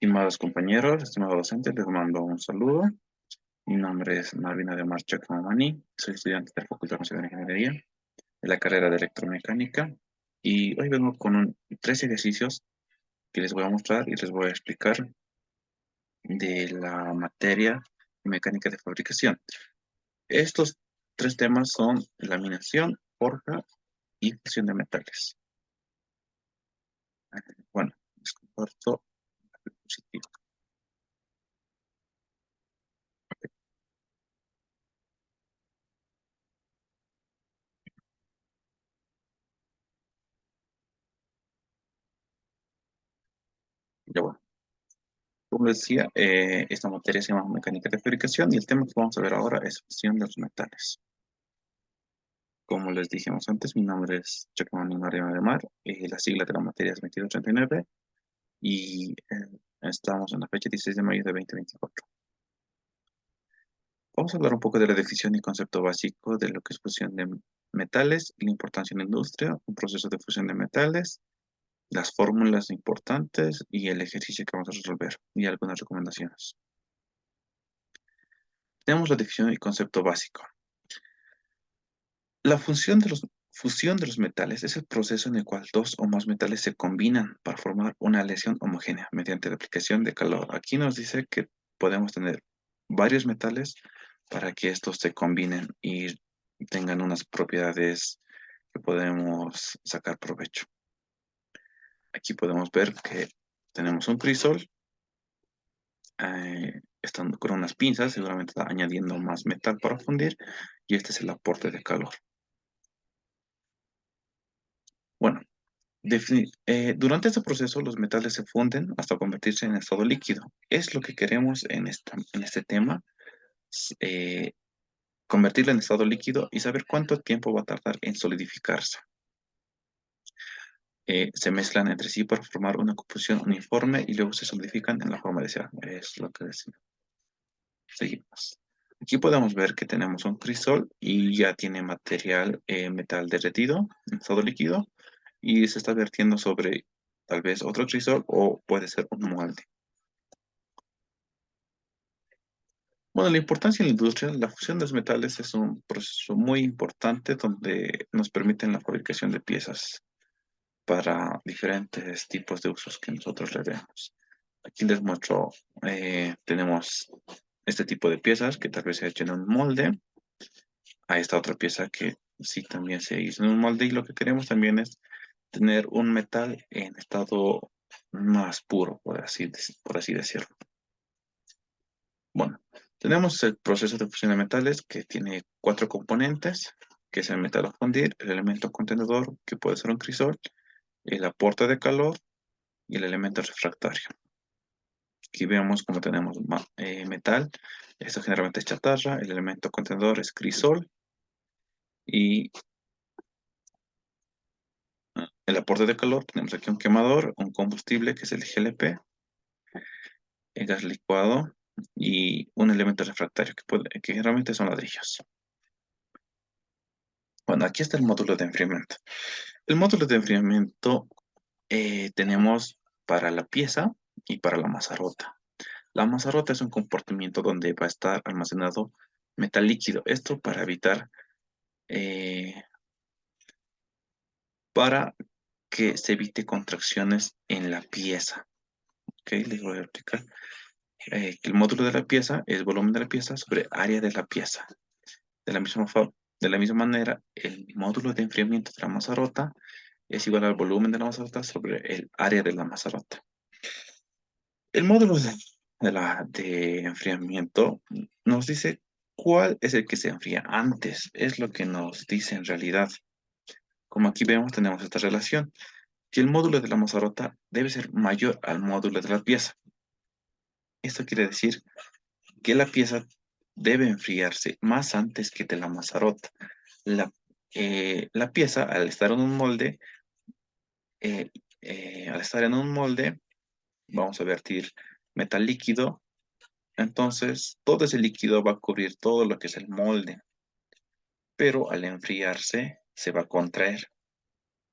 Estimados compañeros, estimado docente, les mando un saludo. Mi nombre es Malvina de Marcha Camamani, soy estudiante de la Facultad Nacional de Ingeniería de la carrera de Electromecánica y hoy vengo con tres ejercicios que les voy a mostrar y les voy a explicar de la materia de mecánica de fabricación. Estos tres temas son laminación, forja y fusión de metales. Bueno, les comparto la diapositiva. Ya bueno. Como decía, esta materia se llama mecánica de fabricación y el tema que vamos a ver ahora es fusión de los metales. Como les dijimos antes, mi nombre es Giacomo Mario de Mar, la sigla de la materia es 2239 y estamos en la fecha 16 de mayo de 2024. Vamos a hablar un poco de la definición y concepto básico de lo que es fusión de metales y la importancia en la industria, un proceso de fusión de metales, las fórmulas importantes y el ejercicio que vamos a resolver y algunas recomendaciones. Tenemos la definición y concepto básico. La fusión de los metales es el proceso en el cual dos o más metales se combinan para formar una aleación homogénea mediante la aplicación de calor. Aquí nos dice que podemos tener varios metales para que estos se combinen y tengan unas propiedades que podemos sacar provecho. Aquí podemos ver que tenemos un crisol, están con unas pinzas, seguramente está añadiendo más metal para fundir, y este es el aporte de calor. Bueno, durante este proceso los metales se funden hasta convertirse en estado líquido. Es lo que queremos en este tema, s- eh, convertirlo en estado líquido y saber cuánto tiempo va a tardar en solidificarse. Se mezclan entre sí para formar una composición uniforme y luego se solidifican en la forma deseada. Es lo que decimos. Seguimos. Aquí podemos ver que tenemos un crisol y ya tiene material, metal derretido en estado líquido y se está vertiendo sobre tal vez otro crisol o puede ser un molde. Bueno, la importancia en la industria, la fusión de los metales es un proceso muy importante donde nos permiten la fabricación de piezas para diferentes tipos de usos que nosotros le demos. Aquí les muestro, tenemos este tipo de piezas que tal vez se ha hecho en un molde, a esta otra pieza que sí también se hizo en un molde y lo que queremos también es tener un metal en estado más puro, por así decirlo. Bueno, tenemos el proceso de fusión de metales que tiene cuatro componentes, que es el metal a fundir, el elemento contenedor, que puede ser un crisol, el aporte de calor y el elemento refractario. Aquí vemos cómo tenemos metal, esto generalmente es chatarra, el elemento contenedor es crisol y el aporte de calor, tenemos aquí un quemador, un combustible que es el GLP, el gas licuado y un elemento refractario que generalmente son ladrillos. Bueno, aquí está el módulo de enfriamiento. El módulo de enfriamiento tenemos para la pieza y para la mazarrota. La mazarrota es un compartimiento donde va a estar almacenado metal líquido. Esto eh, para que se evite contracciones en la pieza. Ok, les voy a explicar. Que el módulo de la pieza es volumen de la pieza sobre área de la pieza. De la misma manera, el módulo de enfriamiento de la mazarrota es igual al volumen de la mazarrota sobre el área de la mazarrota. El módulo de enfriamiento nos dice cuál es el que se enfría antes. Es lo que nos dice en realidad. Como aquí vemos, tenemos esta relación. Que el módulo de la mazarrota debe ser mayor al módulo de la pieza. Esto quiere decir que la pieza debe enfriarse más antes que de la mazarrota. La, la pieza, eh, al estar en un molde, vamos a vertir metal líquido. Entonces, todo ese líquido va a cubrir todo lo que es el molde, pero al enfriarse se va a contraer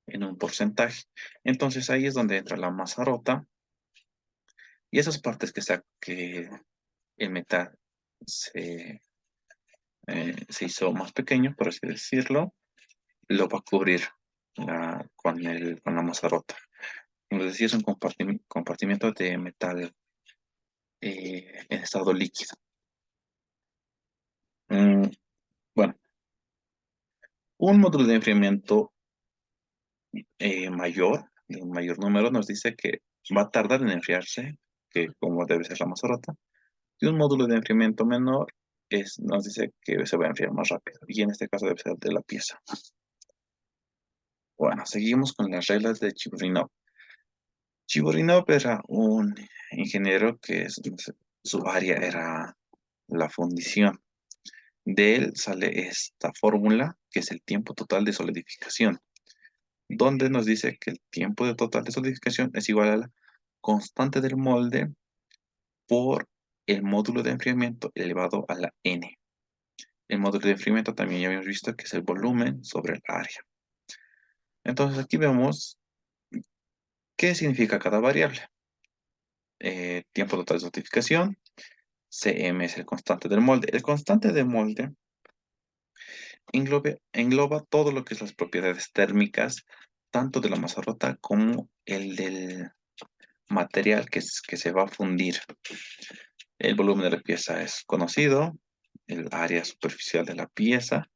en un porcentaje. Entonces, ahí es donde entra la mazarrota Y esas partes que el metal se hizo más pequeño, por así decirlo, lo va a cubrir con la mazarrota. Como les decía, es un compartimiento de metal en estado líquido. Mm, bueno, un módulo de enfriamiento mayor, de un mayor número, nos dice que va a tardar en enfriarse, que como debe ser la mazorrota, y un módulo de enfriamiento menor nos dice que se va a enfriar más rápido, y en este caso debe ser de la pieza. Bueno, seguimos con las reglas de Chiburinov. Chiburinov era un ingeniero su área era la fundición. De él sale esta fórmula, que es el tiempo total de solidificación, donde nos dice que el tiempo de total de solidificación es igual a la constante del molde por el módulo de enfriamiento elevado a la n. El módulo de enfriamiento también ya habíamos visto que es el volumen sobre el área. Entonces aquí vemos qué significa cada variable. Tiempo total de solidificación, Cm es el constante del molde. El constante del molde engloba todo lo que es las propiedades térmicas, tanto de la masa rota como el del material que se va a fundir. El volumen de la pieza es conocido, el área superficial de la pieza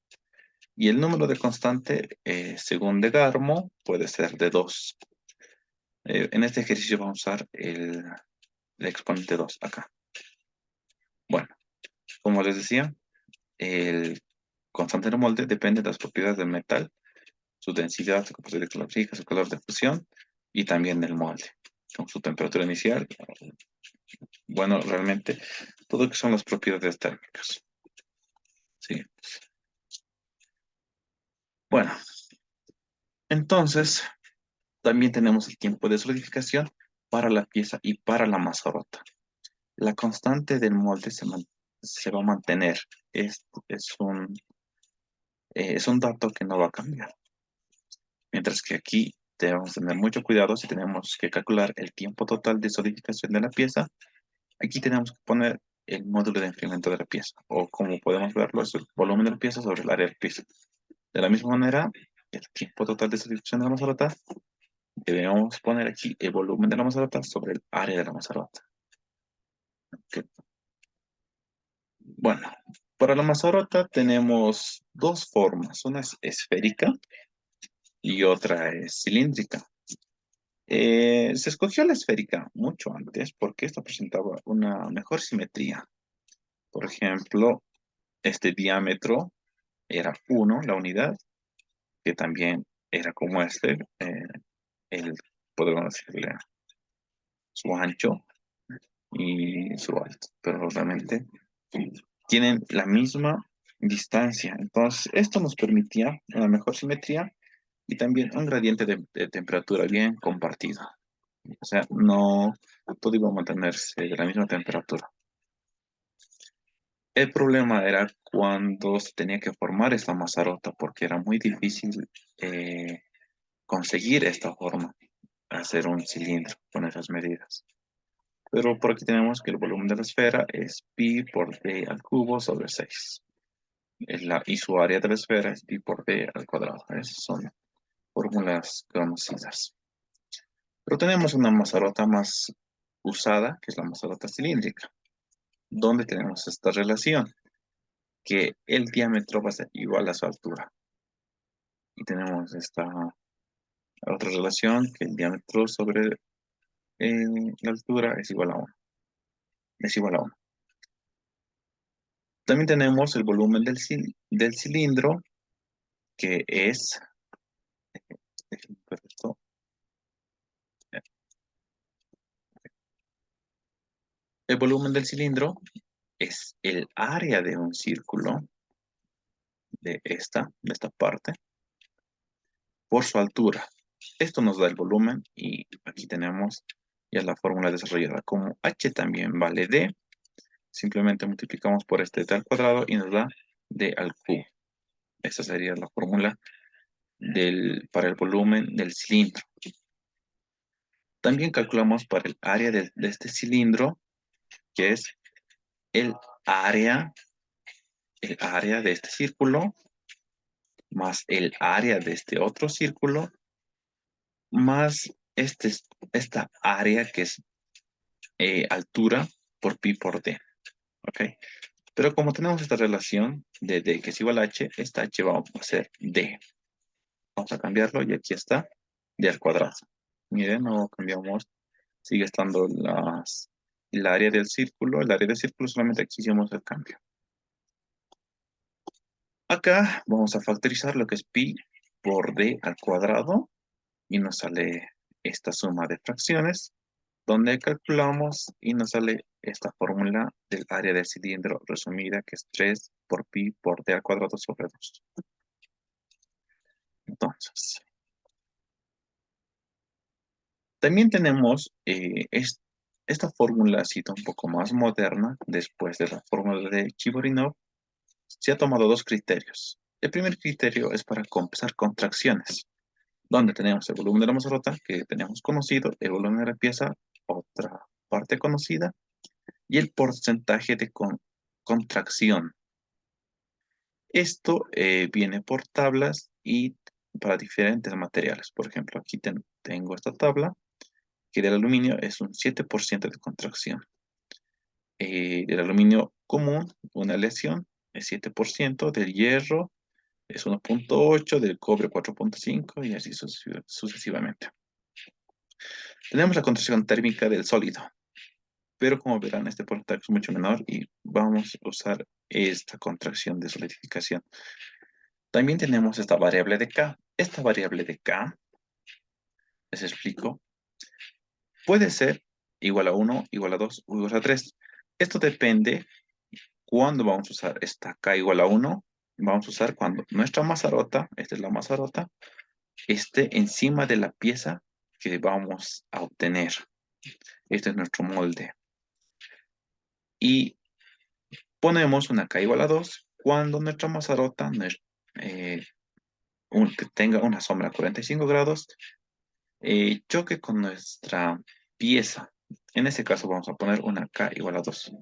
y el número de constante, según de Garmo, puede ser de 2. En este ejercicio vamos a usar el exponente 2 acá. Bueno, como les decía, el constante de molde depende de las propiedades del metal, su densidad, su capacidad calórica, su calor de fusión y también del molde, con su temperatura inicial. Bueno, realmente todo lo que son las propiedades térmicas. Sí. Bueno, entonces también tenemos el tiempo de solidificación para la pieza y para la masa rota. La constante del molde se va a mantener. Es un dato que no va a cambiar. Mientras que aquí debemos tener mucho cuidado si tenemos que calcular el tiempo total de solidificación de la pieza. Aquí tenemos que poner el módulo de enfriamiento de la pieza, o como podemos verlo, es el volumen de la pieza sobre el área del piso. De la misma manera, el tiempo total de solidificación de la mazorrota, debemos poner aquí el volumen de la mazorrota sobre el área de la mazorrota. Ok. Bueno, para la mazorrota tenemos dos formas, una es esférica y otra es cilíndrica. Se escogió la esférica mucho antes porque esta presentaba una mejor simetría. Por ejemplo, este diámetro era 1, la unidad, que también era como el, podemos decirle, su ancho y su alto, pero realmente tienen la misma distancia. Entonces, esto nos permitía una mejor simetría y también un gradiente de temperatura bien compartido. O sea, no todo iba a mantenerse de la misma temperatura. El problema era cuando se tenía que formar esta mazarota, porque era muy difícil conseguir esta forma, hacer un cilindro con esas medidas. Pero por aquí tenemos que el volumen de la esfera es pi por d al cubo sobre 6. Y su área de la esfera es pi por d al cuadrado. Esas son fórmulas conocidas. Pero tenemos una mazarota más usada, que es la mazarota cilíndrica, donde tenemos esta relación, que el diámetro va a ser igual a su altura. Y tenemos esta otra relación, que el diámetro sobre la altura es igual a 1. Es igual a 1. También tenemos el volumen del cilindro, que es, perfecto, el volumen del cilindro es el área de un círculo de esta parte, por su altura. Esto nos da el volumen y aquí tenemos ya la fórmula desarrollada. Como h también vale d, simplemente multiplicamos por este d al cuadrado y nos da d al cubo. Esta sería la fórmula para el volumen del cilindro. También calculamos para el área de este cilindro, que es el área, el área de este círculo, más el área de este otro círculo, más esta área que es altura por pi por d. ¿Ok? Pero como tenemos esta relación de d que es igual a h, esta h va a ser d. Vamos a cambiarlo y aquí está d al cuadrado. Miren, no cambiamos. Sigue estando el área del círculo. El área del círculo solamente aquí hicimos el cambio. Acá vamos a factorizar lo que es pi por d al cuadrado y nos sale esta suma de fracciones donde calculamos y nos sale esta fórmula del área del cilindro resumida que es 3 por pi por d al cuadrado sobre 2. Entonces, también tenemos esta fórmula cita un poco más moderna después de la fórmula de Chigorinov. Se ha tomado dos criterios. El primer criterio es para compensar contracciones, donde tenemos el volumen de la mazorota, que tenemos conocido, el volumen de la pieza, otra parte conocida, y el porcentaje de contracción. Esto viene por tablas y para diferentes materiales. Por ejemplo, aquí tengo esta tabla, que del aluminio es un 7% de contracción. Del aluminio común, una aleación es 7%, del hierro es 1,8, del cobre 4,5 y así sucesivamente. Tenemos la contracción térmica del sólido, pero como verán, este porcentaje es mucho menor y vamos a usar esta contracción de solidificación. También tenemos esta variable de K. Esta variable de K, les explico, puede ser igual a 1, igual a 2 o igual a 3. Esto depende cuándo vamos a usar esta K igual a 1. Vamos a usar cuando nuestra mazarota, esta es la mazarota, esté encima de la pieza que vamos a obtener. Este es nuestro molde. Y ponemos una K igual a 2 cuando nuestra mazarota eh, que tenga una sombra a 45 grados choque con nuestra pieza. En este caso vamos a poner una K igual a 2.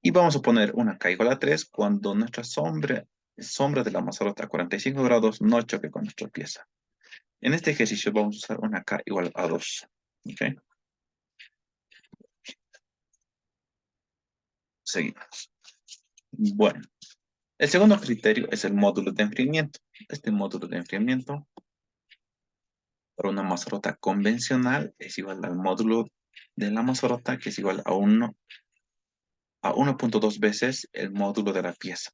Y vamos a poner una K igual a 3 cuando nuestra sombra de la mazorota a 45 grados no choque con nuestra pieza. En este ejercicio vamos a usar una K igual a 2. ¿Ok? Seguimos. Bueno, el segundo criterio es el módulo de enfriamiento. Este módulo de enfriamiento para una mazorota convencional es igual al módulo de la mazorota, que es igual a 1,2 veces el módulo de la pieza.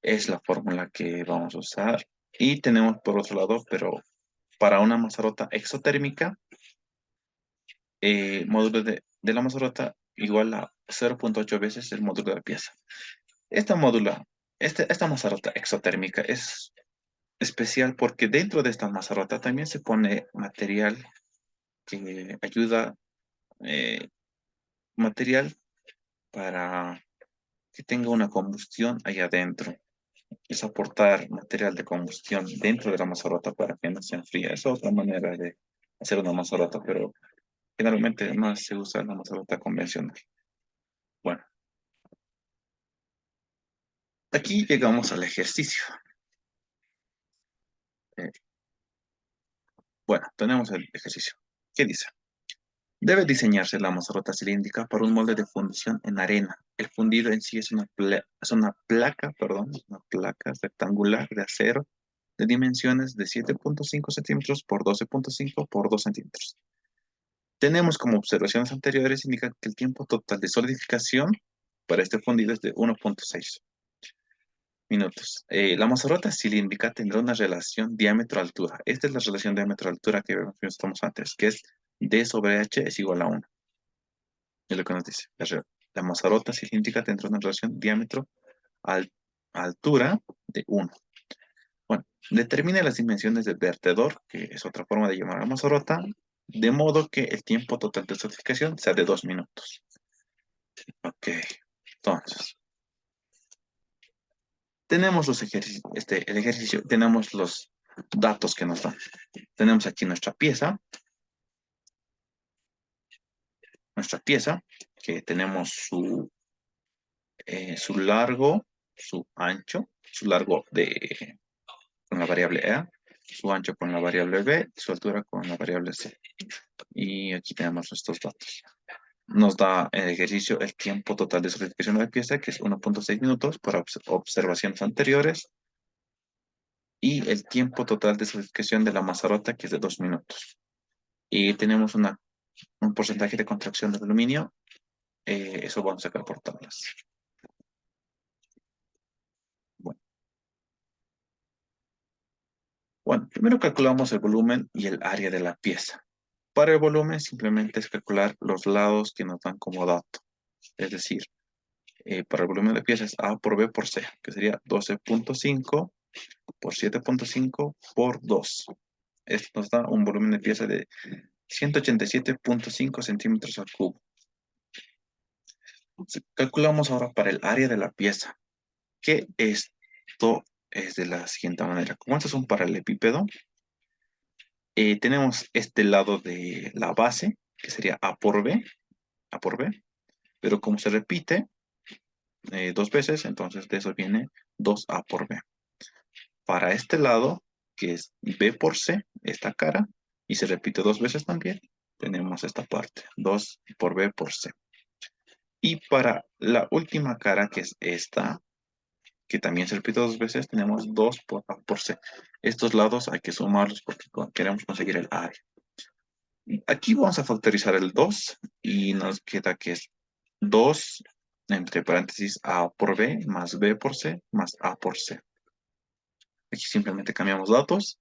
Es la fórmula que vamos a usar. Y tenemos por otro lado, pero para una mazorota exotérmica, módulo de la mazorota igual a 0,8 veces el módulo de la pieza. Esta mazorota exotérmica es especial porque dentro de esta mazorota también se pone material que ayuda, eh, material para que tenga una combustión ahí adentro. Es aportar material de combustión dentro de la mazorota para que no se enfríe. Es otra manera de hacer una mazorota, pero generalmente más se usa la mazorota convencional. Bueno, aquí llegamos al ejercicio. Eh, bueno, tenemos el ejercicio. ¿Qué dice? Debe diseñarse la mazorota cilíndrica para un molde de fundición en arena. El fundido en sí es una placa rectangular de acero de dimensiones de 7,5 centímetros por 12,5 por 2 centímetros. Tenemos como observaciones anteriores indican que el tiempo total de solidificación para este fundido es de 1,6 minutos. La mazorota cilíndrica tendrá una relación diámetro-altura. Esta es la relación diámetro-altura que vimos antes, que es D sobre H es igual a 1. Es lo que nos dice. La mazorota cilíndrica tendrá una relación diámetro-altura de 1. Bueno, determine las dimensiones del vertedor, que es otra forma de llamar a la mazorota, de modo que el tiempo total de solidificación sea de 2 minutos. Ok, entonces, tenemos los ejercicios, el ejercicio, tenemos datos que nos dan. Tenemos aquí nuestra pieza, que tenemos su largo, su ancho, su largo con la variable A, su ancho con la variable B, su altura con la variable C. Y aquí tenemos estos datos. Nos da el ejercicio el tiempo total de solidificación de la pieza, que es 1.6 minutos por observaciones anteriores, y el tiempo total de solidificación de la mazarrota, que es de 2 minutos. Y tenemos un porcentaje de contracción del aluminio, eso vamos a sacar por tablas. Bueno, primero calculamos el volumen y el área de la pieza. Para el volumen simplemente es calcular los lados que nos dan como dato. Es decir, para el volumen de pieza es A por B por C, que sería 12.5 por 7.5 por 2. Esto nos da un volumen de pieza de 187.5 centímetros al cubo. Calculamos ahora para el área de la pieza, que esto es de la siguiente manera. Como estos son paralelepípedo, tenemos este lado de la base, que sería A por B, pero como se repite dos veces, entonces de eso viene 2A por B. Para este lado, que es B por C, esta cara, y se repite dos veces también, tenemos esta parte, 2 por B por C. Y para la última cara, que es esta, que también se repite dos veces, tenemos 2 por A por C. Estos lados hay que sumarlos porque queremos conseguir el área. Aquí vamos a factorizar el 2 y nos queda que es 2 entre paréntesis A por B más B por C más A por C. Aquí simplemente cambiamos datos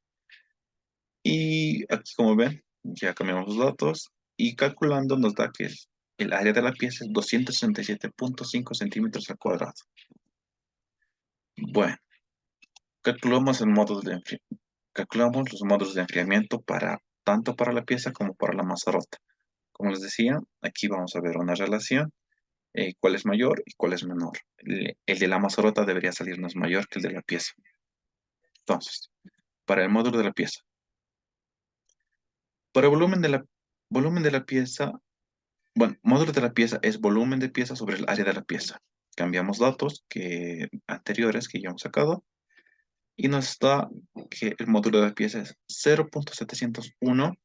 y aquí como ven ya cambiamos los datos y calculando nos da que el área de la pieza es 267.5 centímetros al cuadrado. Bueno, calculamos calculamos los módulos de enfriamiento tanto para la pieza como para la mazarrota. Como les decía, aquí vamos a ver una relación, cuál es mayor y cuál es menor. El de la mazarrota debería salirnos mayor que el de la pieza. Entonces, para el módulo de la pieza. Para el volumen de la pieza, bueno, módulo de la pieza es volumen de pieza sobre el área de la pieza. Cambiamos datos anteriores que ya hemos sacado y nos da que el módulo de la pieza es 0.701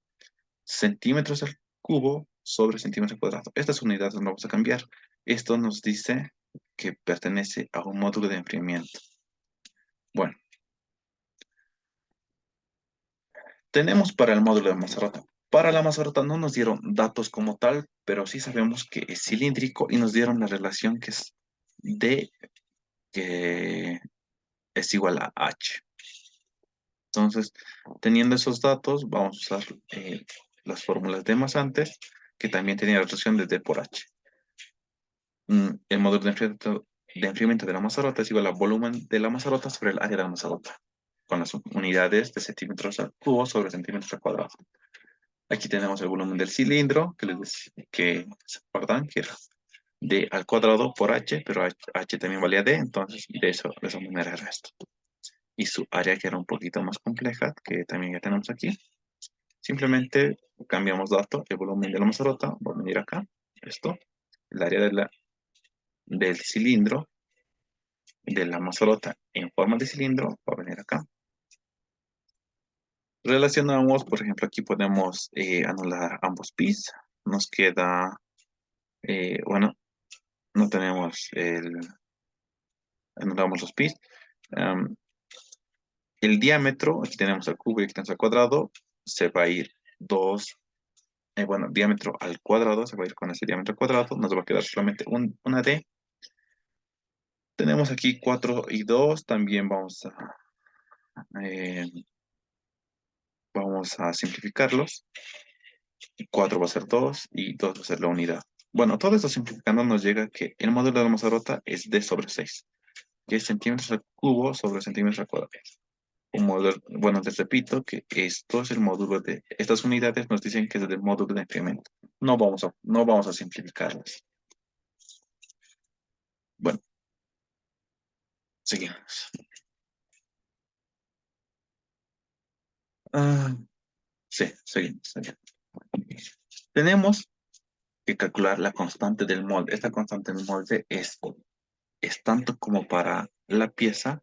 centímetros al cubo sobre centímetro cuadrado. Estas unidades no vamos a cambiar. Esto nos dice que pertenece a un módulo de enfriamiento. Bueno, tenemos para el módulo de Mazarrota. Para la Mazarrota no nos dieron datos como tal, pero sí sabemos que es cilíndrico y nos dieron la relación que es D, que es igual a H. Entonces, teniendo esos datos, vamos a usar las fórmulas de más antes, que también tenía la relación de D por H. El módulo de enfriamiento de la Mazarrota es igual al volumen de la Mazarrota sobre el área de la Mazarrota, con las unidades de centímetros al cubo sobre centímetros al cuadrado. Aquí tenemos el volumen del cilindro, que se acuerdan que era D al cuadrado por H, pero H también valía D, entonces de esa manera era esto. Y su área que era un poquito más compleja, que también ya tenemos aquí. Simplemente cambiamos dato, el volumen de la mazarrota, va a venir acá, esto, el área del cilindro, de la mazarrota en forma de cilindro, va a venir acá. Relacionamos, por ejemplo, aquí podemos anular ambos pis, nos queda, bueno, no tenemos anulamos los pis. El diámetro, aquí tenemos al cubo y aquí tenemos al cuadrado, se va a ir diámetro al cuadrado, se va a ir con ese diámetro al cuadrado, nos va a quedar solamente una D. Tenemos aquí 4 y 2, también eh, vamos a simplificarlos. 4 va a ser 2 y 2 va a ser la unidad. Bueno, todo esto simplificando nos llega que el módulo de la Mazarrota es D sobre 6, que es centímetros al cubo sobre centímetros al cuadrado. Bueno, les repito que esto es el módulo estas unidades nos dicen que es del módulo de incremento. No vamos a simplificarlas. Bueno, seguimos. Ah, sí, seguimos. Tenemos que calcular la constante del molde. Esta constante del molde es tanto como para la pieza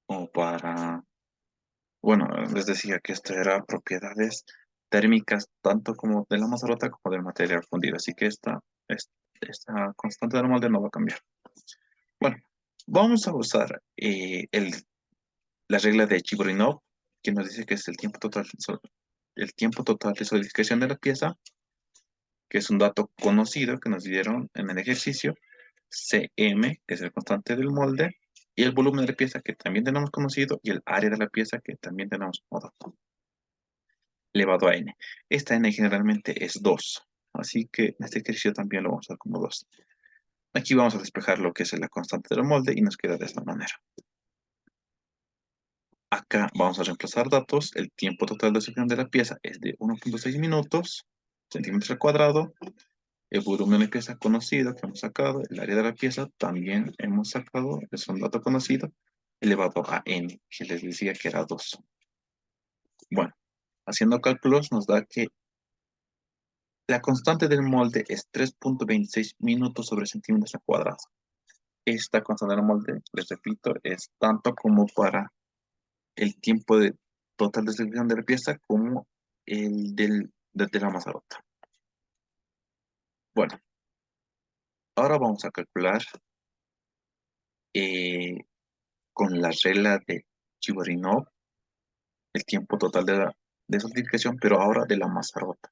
como para, bueno, les decía que esto era propiedades térmicas tanto como de la masa rota como del material fundido. Así que esta constante del molde no va a cambiar. Bueno, vamos a usar la regla de Chigorinov, que nos dice que es el tiempo total de solidificación de la pieza, que es un dato conocido que nos dieron en el ejercicio, Cm, que es el constante del molde, y el volumen de la pieza, que también tenemos conocido, y el área de la pieza, que también tenemos como dato, elevado a n. Esta n generalmente es 2, así que en este ejercicio también lo vamos a dar como 2. Aquí vamos a despejar lo que es la constante del molde y nos queda de esta manera. Acá vamos a reemplazar datos. El tiempo total de sección de la pieza es de 1.6 minutos, centímetros al cuadrado. El volumen de la pieza conocido que hemos sacado. El área de la pieza también hemos sacado. Es un dato conocido. Elevado a n, que les decía que era 2. Bueno, haciendo cálculos nos da que la constante del molde es 3.26 minutos sobre centímetros al cuadrado. Esta constante del molde, les repito, es tanto como para el tiempo total de ejecución de la pieza como el de la masa rota. Bueno, ahora vamos a calcular eh, con la regla de Chigorinov el tiempo total de solidificación, pero ahora de la masa rota.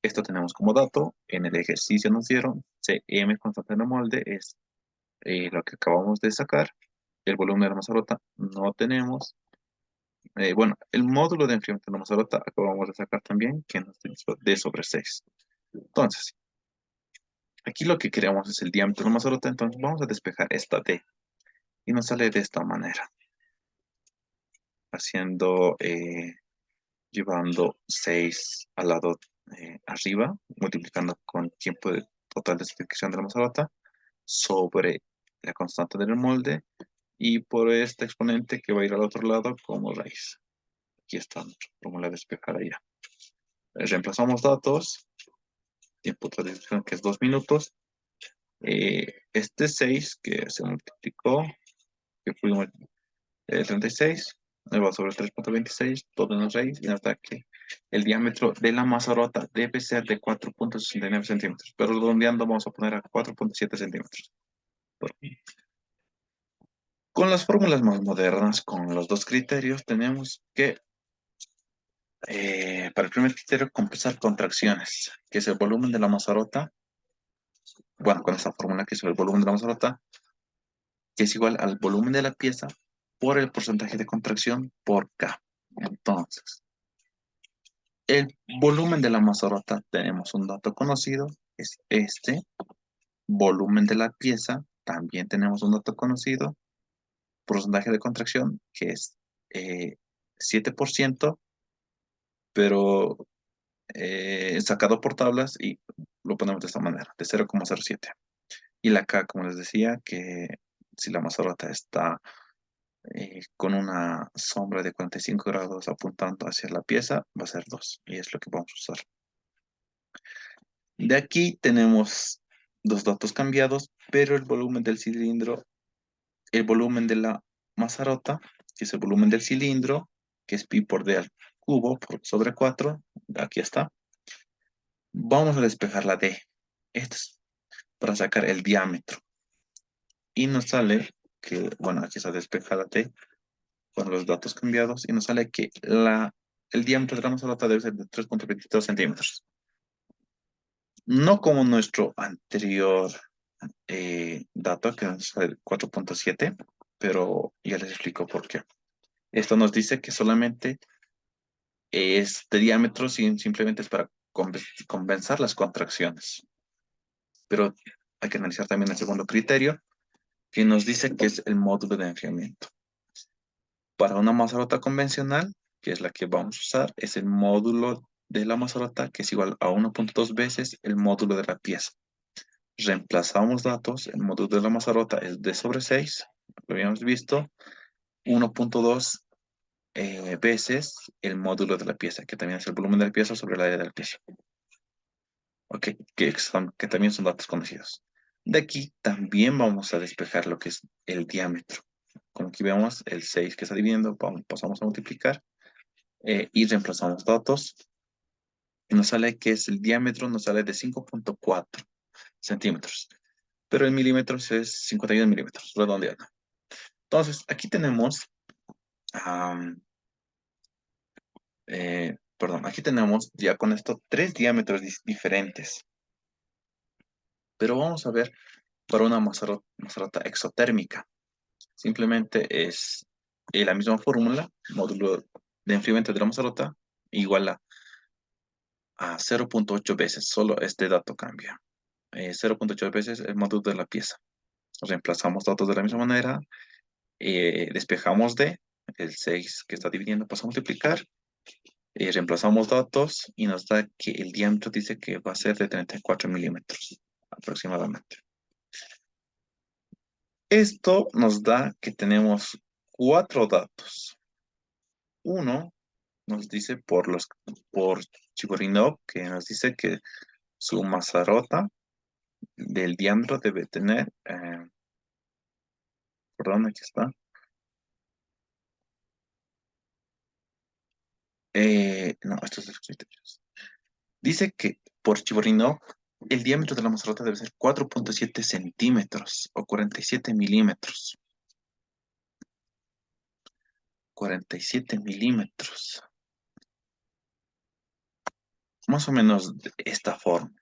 Esto tenemos como dato, en el ejercicio nos dieron Cm constante de molde es lo que acabamos de sacar, el volumen de la masa rota no tenemos. Bueno, el módulo de enfriamiento de la masa rota acabamos de sacar también, que nos dio D sobre 6. Entonces, aquí lo que queremos es el diámetro de la masa rota, entonces vamos a despejar esta D y nos sale de esta manera, haciendo, llevando 6 al lado arriba, multiplicando con tiempo total de solidificación de la masa rota sobre la constante del molde y por este exponente que va a ir al otro lado como raíz. Aquí está nuestra fórmula despejada ya. Reemplazamos datos, tiempo total de solidificación que es 2 minutos, este 6 que se multiplicó, que fuimos 36, elevado sobre 3.26, todo en la raíz, y nos da que el diámetro de la masa rota debe ser de 4.69 centímetros, pero redondeando vamos a poner a 4.7 centímetros. Con las fórmulas más modernas, con los dos criterios, tenemos que, para el primer criterio, compensar contracciones, que es el volumen de la masa rota, bueno, con esta fórmula que es el volumen de la masa rota, que es igual al volumen de la pieza por el porcentaje de contracción por K. Entonces, el volumen de la masa rota, tenemos un dato conocido, es este. Volumen de la pieza, también tenemos un dato conocido. Porcentaje de contracción, que es 7%, pero sacado por tablas y lo ponemos de esta manera, de 0,07. Y la K, como les decía, que si la masa rota está con una sombra de 45 grados apuntando hacia la pieza, va a ser 2. Y es lo que vamos a usar. De aquí tenemos dos datos cambiados, pero el volumen del cilindro, el volumen de la masa rota, que es el volumen del cilindro, que es pi por d al cubo sobre 4, aquí está. Vamos a despejar la d. Esto es para sacar el diámetro. Y nos sale que, bueno, aquí está despejada d con los datos cambiados, y nos sale que el diámetro de la masa rota debe ser de 3.22 centímetros. No como nuestro anterior dato, que es el 4.7, pero ya les explico por qué. Esto nos dice que solamente este diámetro simplemente es para compensar las contracciones. Pero hay que analizar también el segundo criterio, que nos dice que es el módulo de enfriamiento. Para una masa rota convencional, que es la que vamos a usar, es el módulo de la masa rota, que es igual a 1.2 veces el módulo de la pieza. Reemplazamos datos, el módulo de la masa rota es D sobre 6, lo habíamos visto, 1.2 veces el módulo de la pieza, que también es el volumen de la pieza sobre el área de la pieza. Ok, que también son datos conocidos. De aquí también vamos a despejar lo que es el diámetro. Como aquí vemos, el 6 que está dividiendo, pasamos a multiplicar y reemplazamos datos. Y nos sale que es el diámetro, nos sale de 5,4 centímetros. Pero en milímetros es 51 milímetros, redondeado. Entonces, aquí tenemos, am, perdón, aquí tenemos ya con esto tres diámetros diferentes. Pero vamos a ver para una mazarota exotérmica. Simplemente es la misma fórmula, módulo de enfriamiento de la mazarota, igual a 0,8 veces, solo este dato cambia. 0,8 veces el módulo de la pieza. Reemplazamos datos de la misma manera, despejamos de el 6 que está dividiendo, pasa a multiplicar, reemplazamos datos y nos da que el diámetro dice que va a ser de 34 milímetros aproximadamente. Esto nos da que tenemos cuatro datos. Uno nos dice por Chigorinov, que nos dice que su mazarota del diámetro debe tener, perdón, aquí está. No, estos son los criterios. Dice que por Chigorinov, el diámetro de la mazarota debe ser 4,7 centímetros o 47 milímetros. 47 milímetros. Más o menos de esta forma,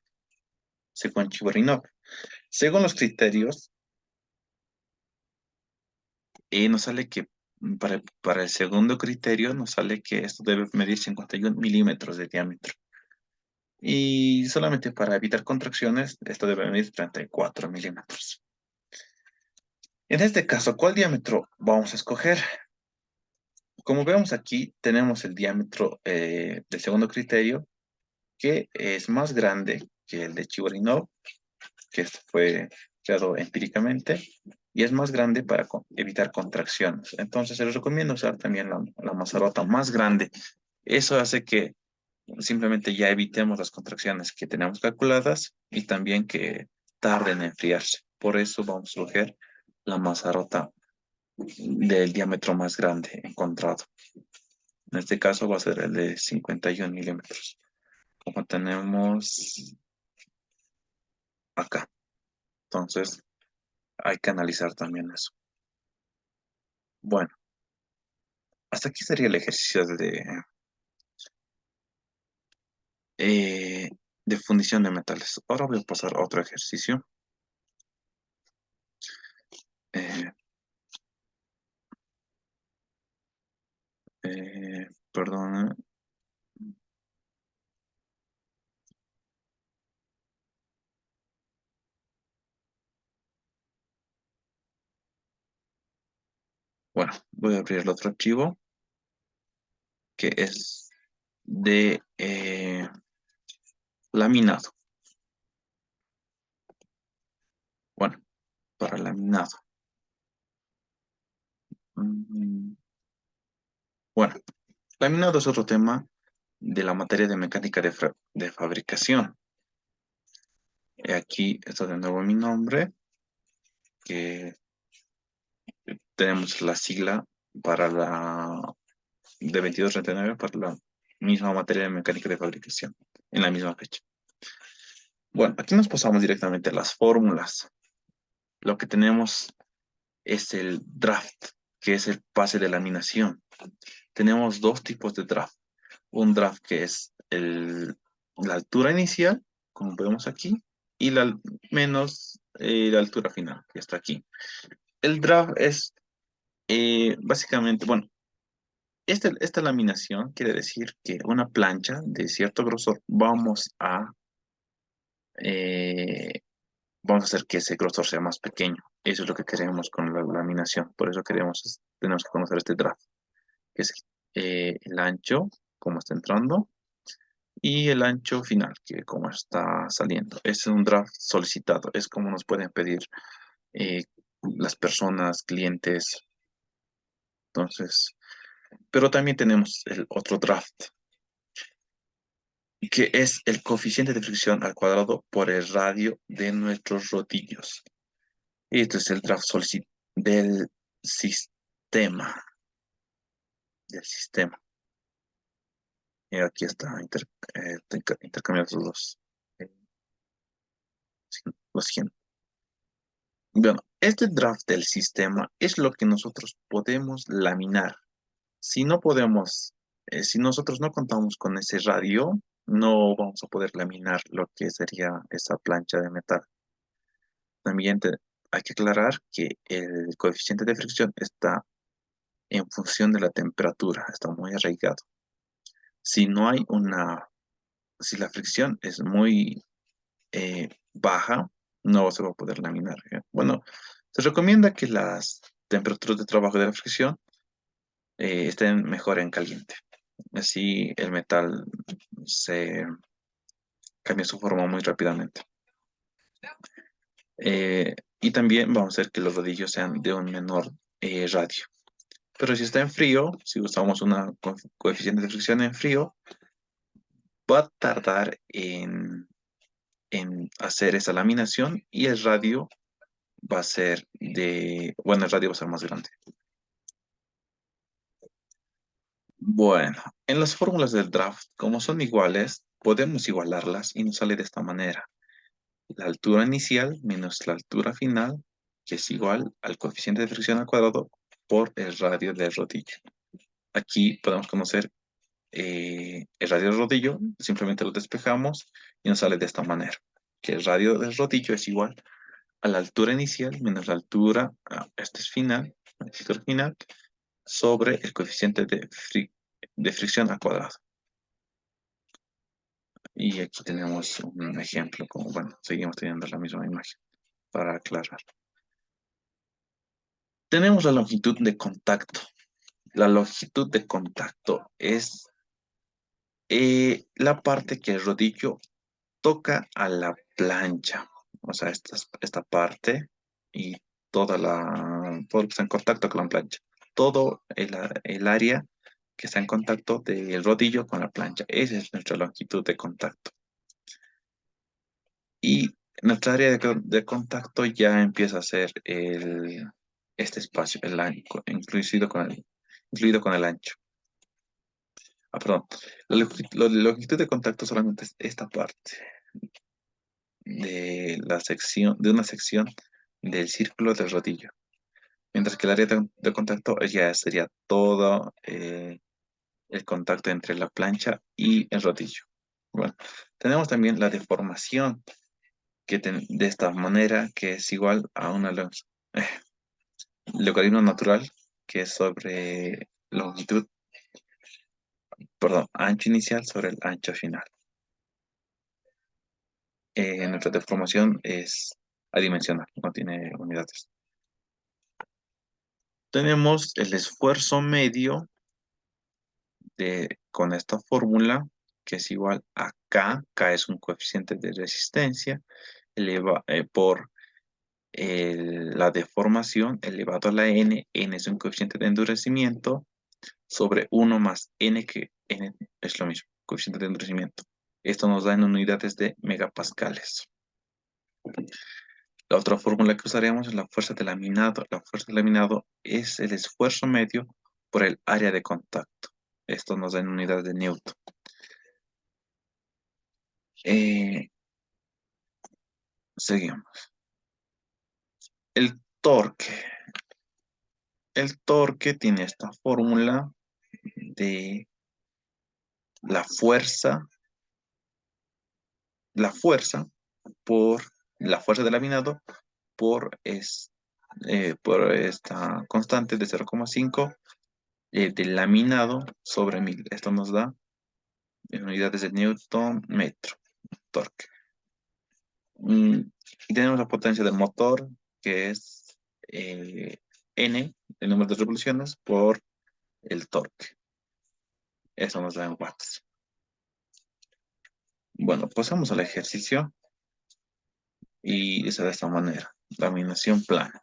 según Chigorinov. Según los criterios, nos sale que para el segundo criterio nos sale que esto debe medir 51 milímetros de diámetro. Y solamente para evitar contracciones, esto debe medir 34 milímetros. En este caso, ¿cuál diámetro vamos a escoger? Como vemos aquí, tenemos el diámetro del segundo criterio, que es más grande que el de Chigorinov, que esto fue creado empíricamente, y es más grande para evitar contracciones. Entonces, se les recomienda usar también la mazarota más grande. Eso hace que simplemente ya evitemos las contracciones que tenemos calculadas y también que tarden en enfriarse. Por eso vamos a escoger la mazarota del diámetro más grande encontrado. En este caso va a ser el de 51 milímetros, como tenemos acá. Entonces, hay que analizar también eso. Bueno, hasta aquí sería el ejercicio eh, de fundición de metales. Ahora voy a pasar a otro ejercicio. Eh, perdón. Bueno, voy a abrir el otro archivo que es de laminado. Bueno, para laminado. Mm, Bueno, laminado es otro tema de la materia de mecánica de fabricación. Aquí está de nuevo mi nombre, que tenemos la sigla para la de 2239 para la misma materia de mecánica de fabricación, en la misma fecha. Bueno, aquí nos pasamos directamente a las fórmulas. Lo que tenemos es el draft, que es el pase de laminación. Tenemos dos tipos de draft. Un draft que es la altura inicial, como vemos aquí, y menos la altura final, que está aquí. El draft es básicamente, bueno, esta laminación quiere decir que una plancha de cierto grosor eh, vamos a hacer que ese grosor sea más pequeño. Eso es lo que queremos con la laminación. Por eso tenemos que conocer este draft, que es el ancho, como está entrando, y el ancho final, que como está saliendo. Es un draft solicitado, es como nos pueden pedir eh, las personas, clientes. Entonces, Pero también tenemos el otro draft, que es el coeficiente de fricción al cuadrado por el radio de nuestros rodillos. Y este es el draft del sistema. Del sistema. Y aquí está intercambiados los dos. Eh, lo siguiente. Bueno, este draft del sistema es lo que nosotros podemos laminar. Si no podemos, si nosotros no contamos con ese radio, no vamos a poder laminar lo que sería esa plancha de metal. También hay que aclarar que el coeficiente de fricción está en función de la temperatura, está muy arraigado. Si no hay si la fricción es muy baja, no se va a poder laminar. Bueno, se recomienda que las temperaturas de trabajo de la fricción estén mejor en caliente. Así el metal se cambia su forma muy rápidamente. Y también vamos a hacer que los rodillos sean de un menor radio. Pero si está en frío, si usamos una coeficiente de fricción en frío, va a tardar en hacer esa laminación y el radio va a ser bueno, el radio va a ser más grande. Bueno, en las fórmulas del draft, como son iguales, podemos igualarlas y nos sale de esta manera. La altura inicial menos la altura final, que es igual al coeficiente de fricción al cuadrado por el radio del rodillo. Aquí podemos conocer el radio del rodillo, simplemente lo despejamos y nos sale de esta manera, que el radio del rodillo es igual a la altura inicial menos la altura, este es final, la altura final, sobre el coeficiente de fricción al cuadrado. Y aquí tenemos un ejemplo, como bueno, seguimos teniendo la misma imagen para aclarar. Tenemos la longitud de contacto. La longitud de contacto es la parte que el rodillo toca a la plancha. O sea, esta parte y todo lo que está en contacto con la plancha. Todo el área que está en contacto del rodillo con la plancha. Esa es nuestra longitud de contacto. Y nuestra área de contacto ya empieza a ser este espacio, el ancho, incluido con el ancho. Perdón. La longitud de contacto solamente es esta parte de una sección del círculo del rodillo. Mientras que el área de contacto ya sería todo el contacto entre la plancha y el rodillo. Bueno, tenemos también la deformación de esta manera que es igual a una logaritmo natural que es sobre longitud, perdón, ancho inicial sobre el ancho final. Nuestra deformación es adimensional, no tiene unidades. Tenemos el esfuerzo medio con esta fórmula, que es igual a K. K es un coeficiente de resistencia por la deformación elevado a la N. N es un coeficiente de endurecimiento sobre 1 más N, que N es lo mismo, coeficiente de endurecimiento. Esto nos da en unidades de megapascales. La otra fórmula que usaremos es la fuerza de laminado. La fuerza de laminado es el esfuerzo medio por el área de contacto. Esto nos da en unidades de Newton. Eh, Seguimos. El torque. El torque tiene esta fórmula de la fuerza, la fuerza por la fuerza de laminado por, por esta constante de 0,5 del laminado sobre 1000. Esto nos da en unidades de Newton metro, torque. Y tenemos la potencia del motor, que es N, el número de revoluciones, por el torque. Eso nos da en watts. Bueno, pasamos al ejercicio y es de esta manera. Laminación plana.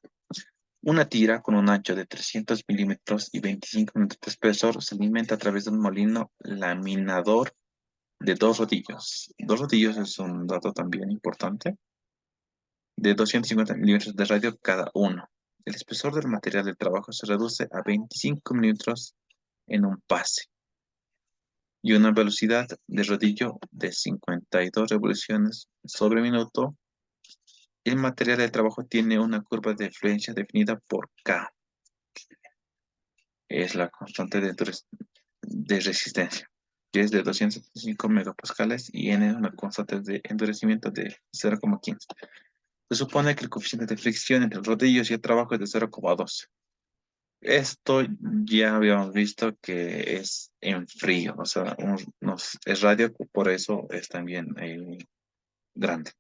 Una tira con un ancho de 300 milímetros y 25 milímetros de espesor se alimenta a través de un molino laminador de dos rodillos. Dos rodillos es un dato también importante, de 250 milímetros de radio cada uno. El espesor del material de trabajo se reduce a 25 milímetros en un pase y una velocidad de rodillo de 52 revoluciones sobre minuto. El material de trabajo tiene una curva de fluencia definida por K, es la constante de resistencia, que es de 275 megapascales, y N es una constante de endurecimiento de 0,15. Se supone que el coeficiente de fricción entre los rodillos y el trabajo es de 0,12. Esto ya habíamos visto que es en frío, o sea, es radio, por eso es también grande.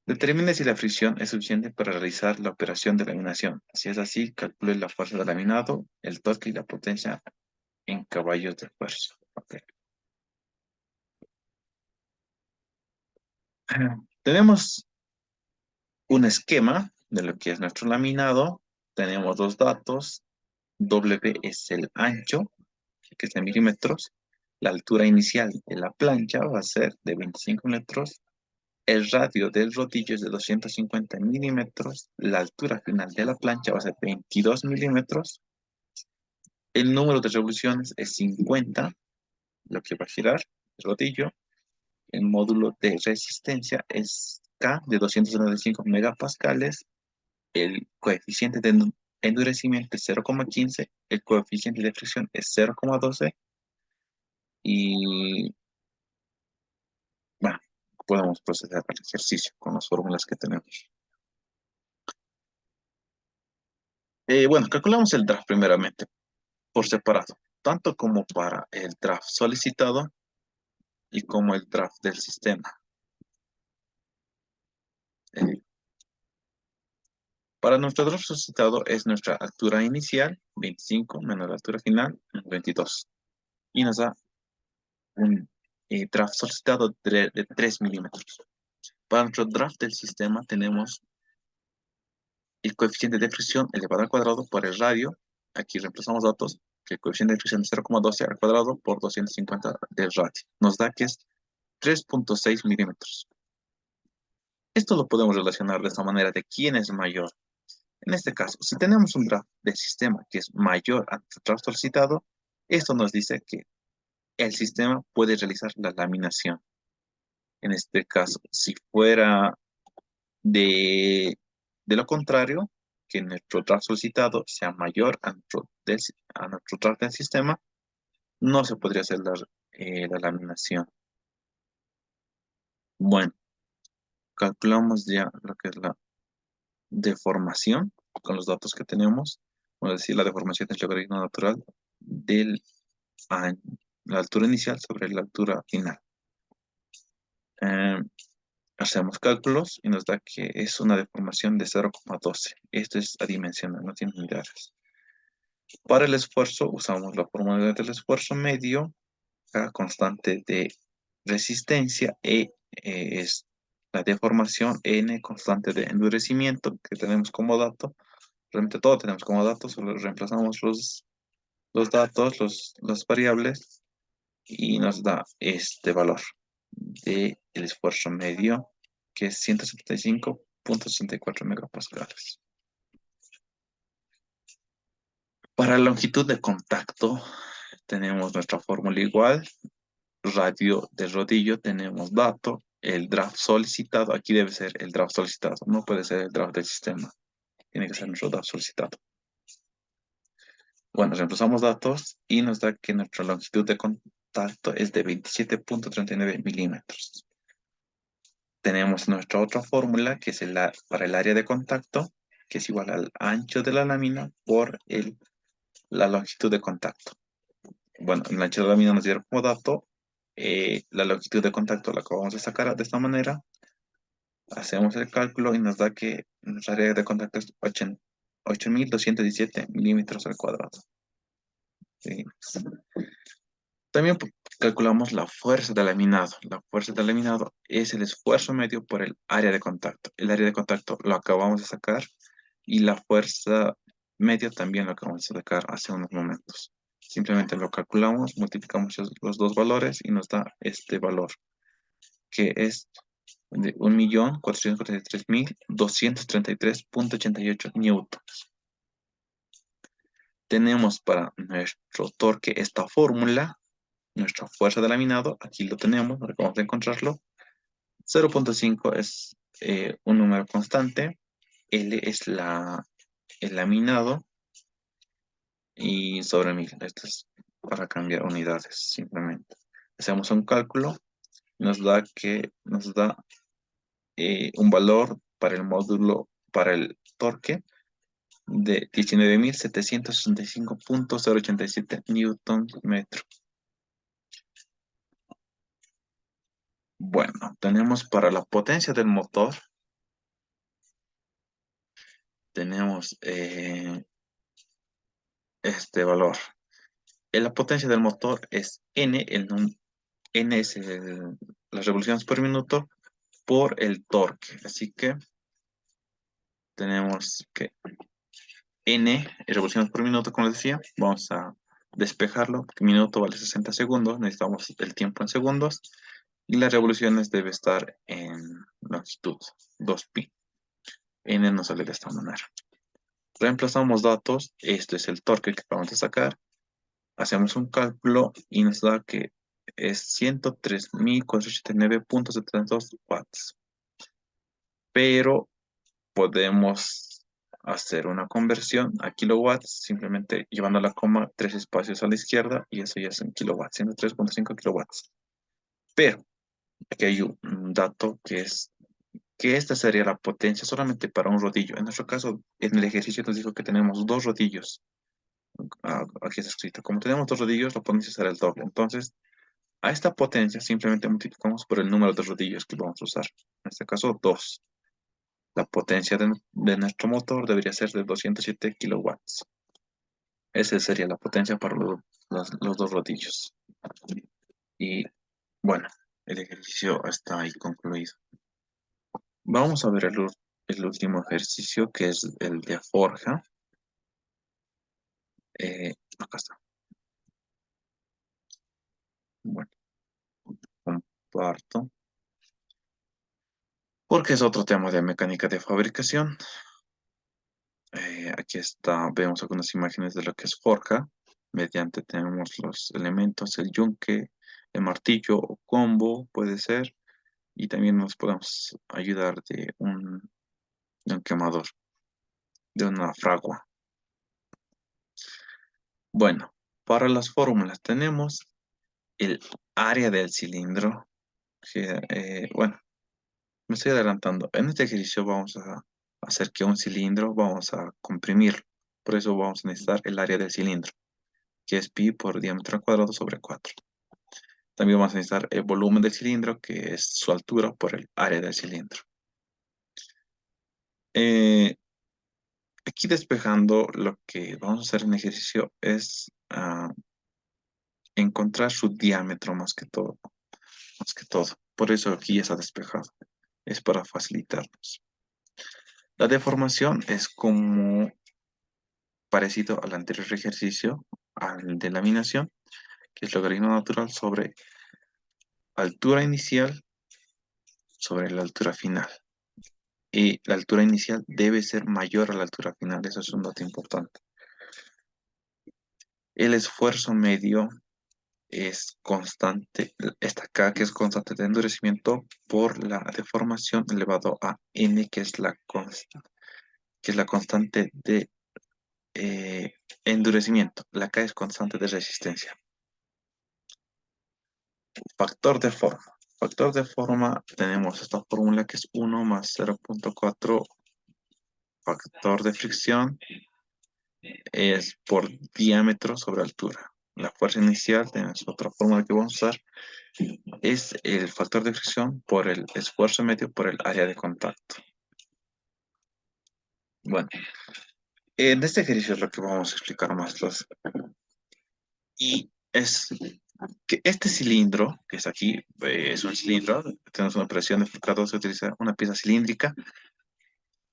Determine si la fricción es suficiente para realizar la operación de laminación. Si es así, calcule la fuerza de laminado, el torque y la potencia en caballos de fuerza. Ok. Tenemos un esquema de lo que es nuestro laminado. Tenemos dos datos. W es el ancho, que es en milímetros. La altura inicial de la plancha va a ser de 25 metros. El radio del rodillo es de 250 milímetros. La altura final de la plancha va a ser 22 milímetros. El número de revoluciones es 50, lo que va a girar el rodillo. El módulo de resistencia es K de 295 megapascales. El coeficiente de endurecimiento es 0,15. El coeficiente de fricción es 0,12. Y bueno, podemos proceder al ejercicio con las fórmulas que tenemos. Bueno, calculamos el draft primeramente por separado, tanto como para el draft solicitado y como el draft del sistema. Eh, para nuestro draft solicitado es nuestra altura inicial, 25, menos la altura final, 22. Y nos da un draft solicitado de 3 milímetros. Para nuestro draft del sistema tenemos el coeficiente de fricción elevado al cuadrado por el radio. Aquí reemplazamos datos, que el coeficiente de fricción es 0,12 al cuadrado por 250 del radio. Nos da que es 3,6 milímetros. Esto lo podemos relacionar de esta manera de quién es mayor. En este caso, si tenemos un draft del sistema que es mayor al draft solicitado, esto nos dice que el sistema puede realizar la laminación. En este caso, si fuera de lo contrario, que nuestro draft solicitado sea mayor a nuestro draft del sistema, no se podría hacer la laminación. Bueno, calculamos ya lo que es la deformación con los datos que tenemos. Vamos a decir, la deformación es el logaritmo natural de la altura inicial sobre la altura final. Eh, Hacemos cálculos y nos da que es una deformación de 0,12. Esto es adimensional, no tiene unidades. Para el esfuerzo usamos la fórmula del esfuerzo medio, K constante de resistencia, es la deformación, N constante de endurecimiento que tenemos como dato. Realmente todo tenemos como datos, solo reemplazamos los datos, las variables, y nos da este valor del esfuerzo medio, que es 175,64 megapascales. Para la longitud de contacto tenemos nuestra fórmula igual, radio de rodillo, tenemos dato, el draft solicitado, aquí debe ser el draft solicitado, no puede ser el draft del sistema, tiene que ser nuestro draft solicitado. Bueno, reemplazamos datos y nos da que nuestra longitud de contacto es de 27,39 milímetros. Tenemos nuestra otra fórmula, que es para el área de contacto, que es igual al ancho de la lámina por la longitud de contacto. Bueno, el ancho de la lámina nos dieron como dato, la longitud de contacto la acabamos de sacar de esta manera. Hacemos el cálculo y nos da que nuestra área de contacto es 8.217 milímetros al cuadrado. Sí. También calculamos la fuerza del laminado. La fuerza del laminado es el esfuerzo medio por el área de contacto. El área de contacto lo acabamos de sacar Y la fuerza media también lo acabamos de sacar hace unos momentos. Simplemente lo calculamos, multiplicamos los dos valores y nos da este valor, que es de 1.443.233.88 newtons. Tenemos para nuestro torque esta fórmula, nuestra fuerza de laminado, aquí lo tenemos, acabamos de encontrarlo. 0.5 es un número constante, L es el laminado y sobre 1000. Esto es para cambiar unidades simplemente. Hacemos un cálculo, nos da un valor para el módulo, para el torque de 19.765.087 newton metro. Bueno, tenemos para la potencia del motor, tenemos este valor. La potencia del motor es N, N es las revoluciones por minuto por el torque. Así que tenemos que N revoluciones por minuto, como les decía, vamos a despejarlo, porque minuto vale 60 segundos, necesitamos el tiempo en segundos, y las revoluciones debe estar en longitud, 2pi. N nos sale de esta manera. Reemplazamos datos, esto es el torque que vamos a sacar, hacemos un cálculo y nos da que es 103.489.72 watts. Pero podemos hacer una conversión a kilowatts, simplemente llevando la coma 3 espacios a la izquierda y eso ya es en kilowatts, 103.5 kilowatts. Pero aquí hay un dato que es que esta sería la potencia solamente para un rodillo. En nuestro caso, en el ejercicio nos dijo que tenemos dos rodillos. Aquí está escrito, como tenemos dos rodillos, la potencia será el doble. Entonces, a esta potencia simplemente multiplicamos por el número de rodillos que vamos a usar. En este caso, 2. La potencia de nuestro motor debería ser de 207 kilowatts. Esa sería la potencia para los dos rodillos. Y bueno, el ejercicio está ahí concluido. Vamos a ver el último ejercicio, que es el de forja. Acá está. Bueno, comparto. Porque es otro tema de mecánica de fabricación. Aquí está, vemos algunas imágenes de lo que es forja. Mediante tenemos los elementos, el yunque, el martillo o combo puede ser. Y también nos podemos ayudar de un quemador, de una fragua. Bueno, para las fórmulas tenemos el área del cilindro. Que, bueno, me estoy adelantando. En este ejercicio vamos a hacer que un cilindro, vamos a comprimirlo. Por eso vamos a necesitar el área del cilindro, que es pi por diámetro al cuadrado sobre 4. También vamos a necesitar el volumen del cilindro, que es su altura por el área del cilindro. Aquí despejando, lo que vamos a hacer en el ejercicio es encontrar su diámetro más que todo. Más que todo. Por eso aquí ya está despejado. Es para facilitarnos. La deformación es como parecido al anterior ejercicio, al de laminación, que es logaritmo natural sobre altura inicial sobre la altura final. Y la altura inicial debe ser mayor a la altura final. Eso es un dato importante. El esfuerzo medio es constante, esta K que es constante de endurecimiento por la deformación elevado a N, que es la constante de endurecimiento. La K es constante de resistencia. Factor de forma. Factor de forma, tenemos esta fórmula que es 1 más 0.4 factor de fricción es por diámetro sobre altura. La fuerza inicial, tenemos otra fórmula que vamos a usar, es el factor de fricción por el esfuerzo medio por el área de contacto. Bueno, en este ejercicio es lo que vamos a explicar más. Y es que este cilindro, que es aquí, es un cilindro, tenemos una operación de Foucault, se utiliza una pieza cilíndrica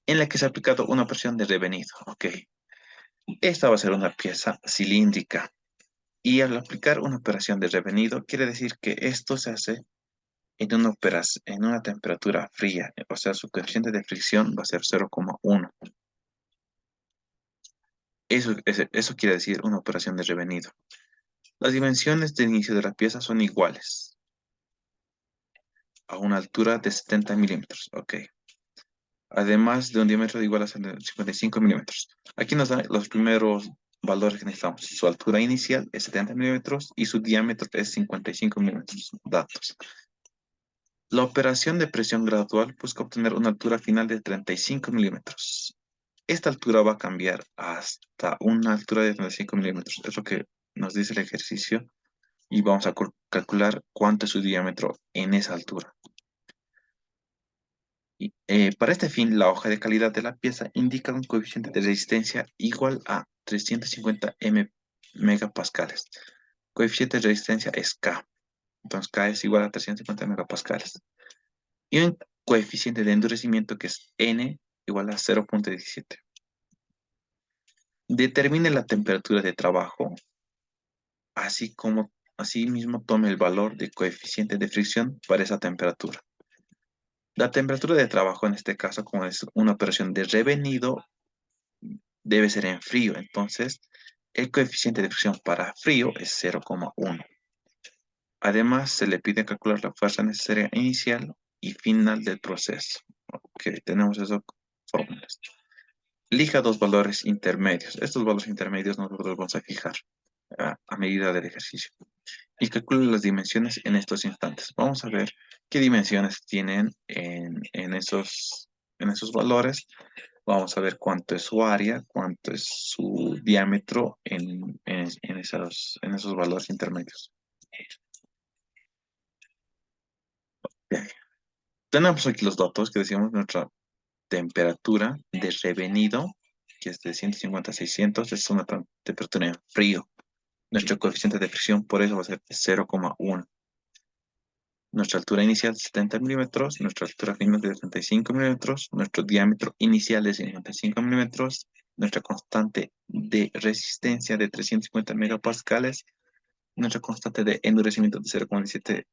en la que se ha aplicado una operación de revenido. Ok, esta va a ser una pieza cilíndrica. Y al aplicar una operación de revenido, quiere decir que esto se hace en una temperatura fría, o sea, su coeficiente de fricción va a ser 0,1. Eso quiere decir una operación de revenido. Las dimensiones de inicio de la pieza son iguales a una altura de 70 milímetros. Ok. Además de un diámetro de igual a 55 milímetros. Aquí nos dan los primeros valores que necesitamos. Su altura inicial es 70 milímetros y su diámetro es 55 milímetros. Datos. La operación de presión gradual busca obtener una altura final de 35 milímetros. Esta altura va a cambiar hasta una altura de 35 milímetros. Es lo que nos dice el ejercicio y vamos a calcular cuánto es su diámetro en esa altura. Para este fin, la hoja de calidad de la pieza indica un coeficiente de resistencia igual a 350 megapascales. Coeficiente de resistencia es K. Entonces K es igual a 350 megapascales. Y un coeficiente de endurecimiento que es N igual a 0,17. Determine la temperatura de trabajo, así mismo tome el valor de coeficiente de fricción para esa temperatura. La temperatura de trabajo en este caso, como es una operación de revenido, debe ser en frío. Entonces, el coeficiente de fricción para frío es 0,1. Además, se le pide calcular la fuerza necesaria inicial y final del proceso. Ok, tenemos esas fórmulas. Elija dos valores intermedios. Estos valores intermedios nosotros los vamos a fijar a medida del ejercicio. Y calcule las dimensiones en estos instantes. Vamos a ver qué dimensiones tienen en esos valores. Vamos a ver cuánto es su área, cuánto es su diámetro en esos valores intermedios. Bien. Tenemos aquí los datos que decíamos, nuestra temperatura de revenido, que es de 150 a 600, es una temperatura en frío. Nuestro coeficiente de fricción por eso va a ser 0,1. Nuestra altura inicial 70 milímetros, nuestra altura final de 35 milímetros, nuestro diámetro inicial de 55 milímetros, nuestra constante de resistencia de 350 megapascales, nuestra constante de endurecimiento de 0,17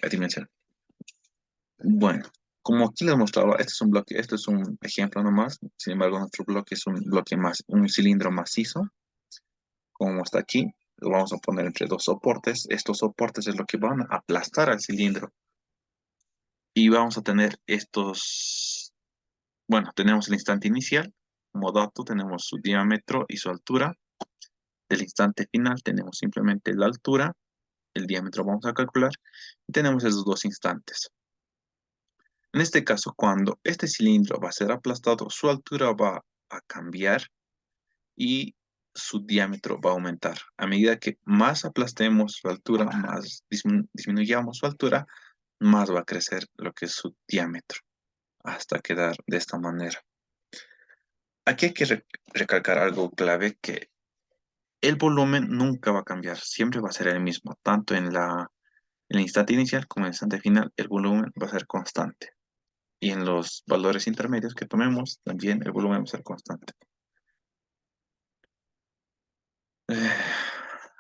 a dimensión. Bueno, como aquí les mostraba, este es un bloque, este es un ejemplo nomás. Sin embargo, nuestro bloque es un bloque más, un cilindro macizo, como está aquí. Lo vamos a poner entre dos soportes. Estos soportes es lo que van a aplastar al cilindro. Y vamos a tener bueno, tenemos el instante inicial. Como dato tenemos su diámetro y su altura. Del instante final tenemos simplemente la altura, el diámetro vamos a calcular. Y tenemos esos dos instantes. En este caso, cuando este cilindro va a ser aplastado, su altura va a cambiar y su diámetro va a aumentar. A medida que más aplastemos su altura, más disminuyamos su altura, más va a crecer lo que es su diámetro, hasta quedar de esta manera. Aquí hay que recalcar algo clave, que el volumen nunca va a cambiar, siempre va a ser el mismo, tanto en el instante inicial como en el instante final, el volumen va a ser constante. Y en los valores intermedios que tomemos, también el volumen va a ser constante.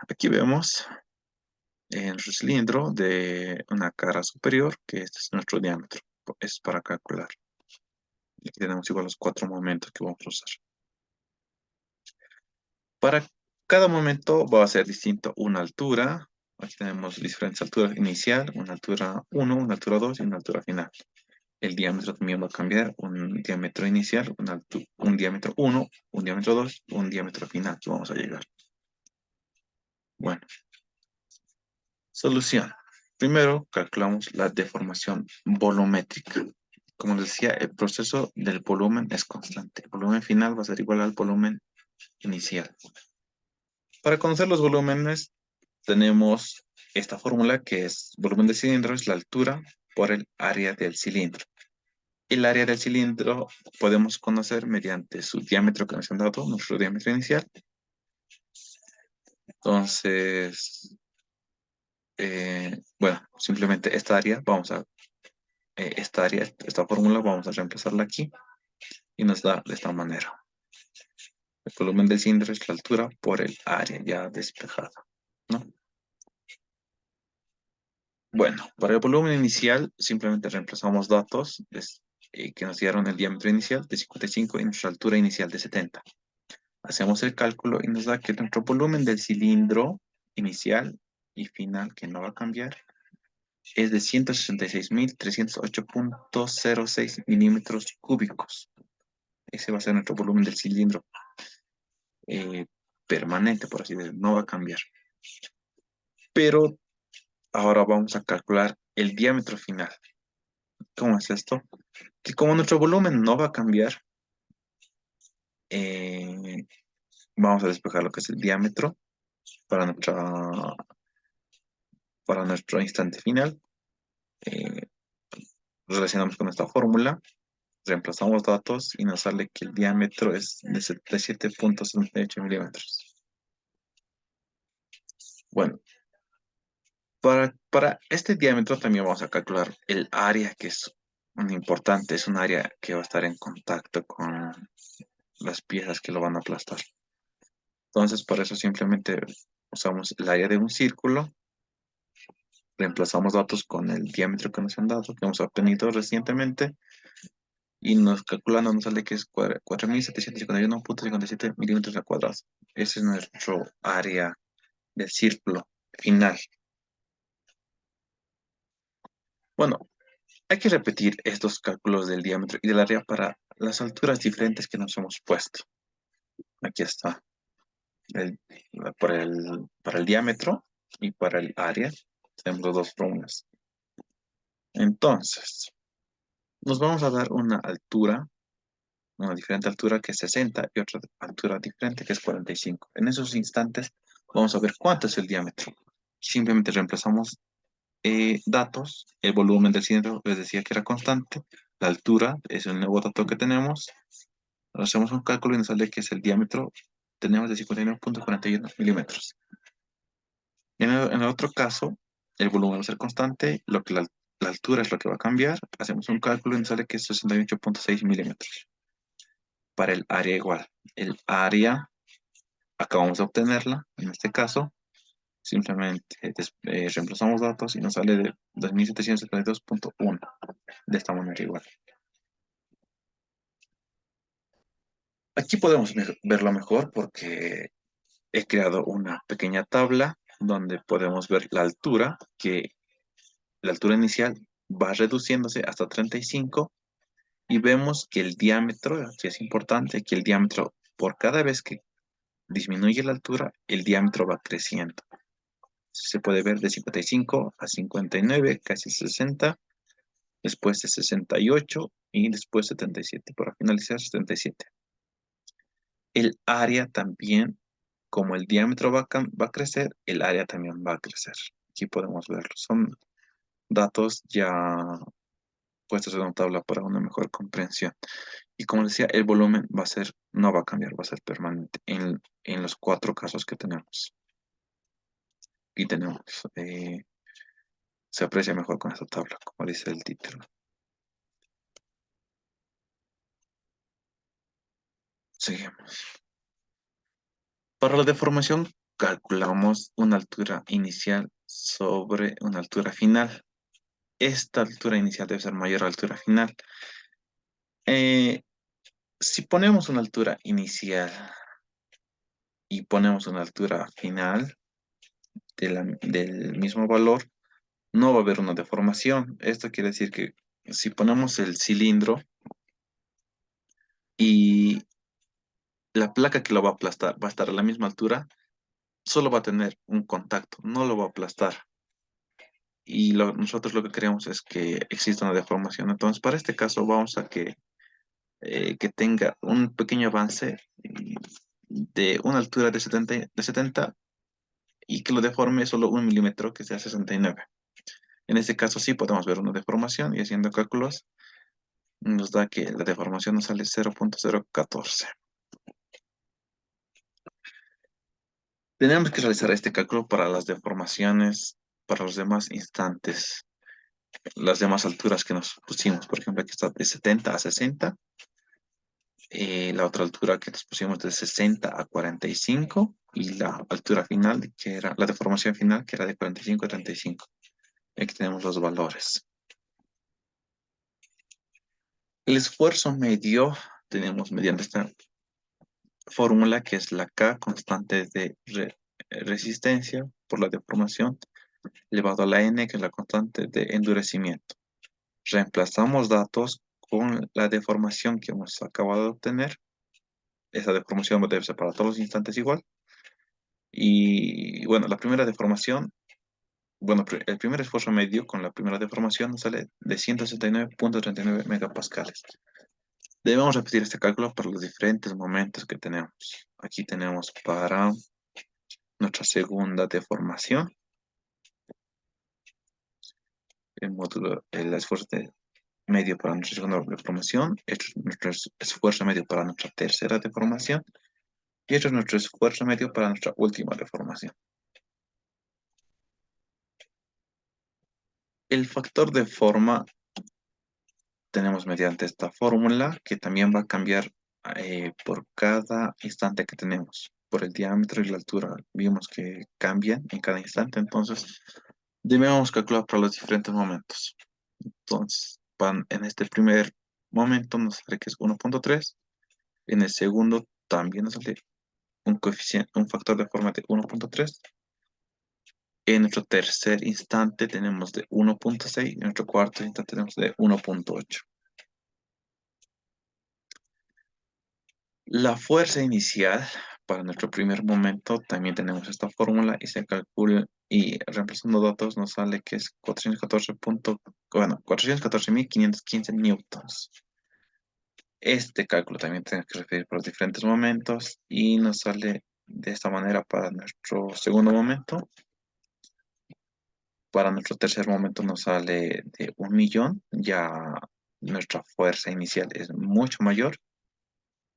Aquí vemos nuestro cilindro de una cara superior, que este es nuestro diámetro. Es para calcular. Y aquí tenemos igual los 4 momentos que vamos a usar. Para cada momento va a ser distinto una altura. Aquí tenemos diferentes alturas inicial, una altura 1, una altura 2 y una altura final. El diámetro también va a cambiar, un diámetro inicial, un diámetro 1, un diámetro 2, un diámetro final que vamos a llegar. Bueno, solución. Primero calculamos la deformación volumétrica. Como les decía, el proceso del volumen es constante. El volumen final va a ser igual al volumen inicial. Para conocer los volúmenes, tenemos esta fórmula que es volumen de cilindro es la altura por el área del cilindro. El área del cilindro podemos conocer mediante su diámetro que nos han dado, nuestro diámetro inicial. Entonces, bueno, simplemente esta área vamos a esta área, esta fórmula, vamos a reemplazarla aquí y nos da de esta manera. El volumen del cilindro es la altura por el área ya despejada, ¿no? Bueno, para el volumen inicial simplemente reemplazamos datos que nos dieron el diámetro inicial de 55 y nuestra altura inicial de 70. Hacemos el cálculo y nos da que nuestro volumen del cilindro inicial y final, que no va a cambiar, es de 166.308.06 milímetros cúbicos. Ese va a ser nuestro volumen del cilindro eh, permanente, por así decirlo, no va a cambiar. Pero ahora vamos a calcular el diámetro final. ¿Cómo es esto? Que como nuestro volumen no va a cambiar, eh, vamos a despejar lo que es el diámetro para, para nuestro instante final. Eh, Relacionamos con esta fórmula, reemplazamos datos y nos sale que el diámetro es de 77.78 milímetros. Bueno, para este diámetro también vamos a calcular el área, que es un importante, es un área que va a estar en contacto con las piezas que lo van a aplastar. Entonces, por eso simplemente usamos el área de un círculo, reemplazamos datos con el diámetro que nos han dado, que hemos obtenido recientemente, y nos calculando nos sale que es 4.751.57 milímetros al cuadrado. Ese es nuestro área del círculo final. Bueno, hay que repetir estos cálculos del diámetro y del área para las alturas diferentes que nos hemos puesto. Aquí está. El- para el diámetro y para el área tenemos las dos fórmulas. Entonces, nos vamos a dar una diferente altura que es 60 y otra altura diferente que es 45. En esos instantes vamos a ver cuánto es el diámetro. Simplemente reemplazamos datos, el volumen del cilindro les decía que era constante, la altura es el nuevo dato que tenemos, hacemos un cálculo y nos sale que es el diámetro, tenemos de 59.41 milímetros. En el otro caso, el volumen va a ser constante, la altura es lo que va a cambiar, hacemos un cálculo y nos sale que es 68.6 milímetros. Para el área igual, el área acabamos de obtenerla, en este caso, simplemente reemplazamos datos y nos sale de 2772.1, de esta manera igual. Aquí podemos verlo mejor porque he creado una pequeña tabla donde podemos ver la altura, que la altura inicial va reduciéndose hasta 35 y vemos que el diámetro, que es importante, que el diámetro por cada vez que disminuye la altura, el diámetro va creciendo. Se puede ver de 55 a 59, casi 60, después de 68 y después 77, para finalizar 77. El área también, como el diámetro va a crecer, el área también va a crecer. Aquí podemos verlo. Son datos ya puestos en una tabla para una mejor comprensión. Y como decía, el volumen no va a cambiar, va a ser permanente en los cuatro casos que tenemos. Y tenemos, se aprecia mejor con esta tabla, como dice el título. Seguimos. Para la deformación, calculamos una altura inicial sobre una altura final. Esta altura inicial debe ser mayor a la altura final. Eh, si ponemos una altura inicial y ponemos una altura final del mismo valor, no va a haber una deformación. Esto quiere decir que si ponemos el cilindro y la placa que lo va a aplastar va a estar a la misma altura, solo va a tener un contacto, no lo va a aplastar. Y nosotros lo que queremos es que exista una deformación. Entonces, para este caso, vamos a que tenga un pequeño avance de una altura de 70 y que lo deforme solo 1 milímetro, que sea 69. En este caso sí podemos ver una deformación y haciendo cálculos nos da que la deformación nos sale 0.014. Tenemos que realizar este cálculo para las deformaciones, para los demás instantes. las demás alturas que nos pusimos. Por ejemplo, aquí está de 70 a 60. La otra altura que nos pusimos de 60 a 45 y la altura final, que era la deformación final, que era de 45 a 35. Aquí tenemos los valores. El esfuerzo medio tenemos mediante esta fórmula que es la K, constante de resistencia por la deformación, elevado a la N, que es la constante de endurecimiento. Reemplazamos datos con la deformación que hemos acabado de obtener. Esa deformación debe ser para todos los instantes igual. Y bueno, la primera deformación, bueno, el primer esfuerzo medio con la primera deformación nos sale de 169,39 megapascales. Debemos repetir este cálculo para los diferentes momentos que tenemos. Aquí tenemos para nuestra segunda deformación, el esfuerzo medio para nuestra segunda deformación, este es nuestro esfuerzo medio para nuestra tercera deformación y este es nuestro esfuerzo medio para nuestra última deformación. El factor de forma tenemos mediante esta fórmula que también va a cambiar por cada instante que tenemos. Por el diámetro y la altura vimos que cambian en cada instante, entonces debemos calcular para los diferentes momentos. Entonces, en este primer momento nos sale que es 1,3. En el segundo también nos sale un coeficiente, un factor de forma de 1,3. En nuestro tercer instante tenemos de 1,6. En nuestro cuarto instante tenemos de 1,8. La fuerza inicial para nuestro primer momento también tenemos esta fórmula y se calcula y reemplazando datos nos sale que es 414.515 newtons. Este cálculo también tiene que referir por los diferentes momentos y nos sale de esta manera para nuestro segundo momento. Para nuestro tercer momento nos sale de 1.000.000, ya nuestra fuerza inicial es mucho mayor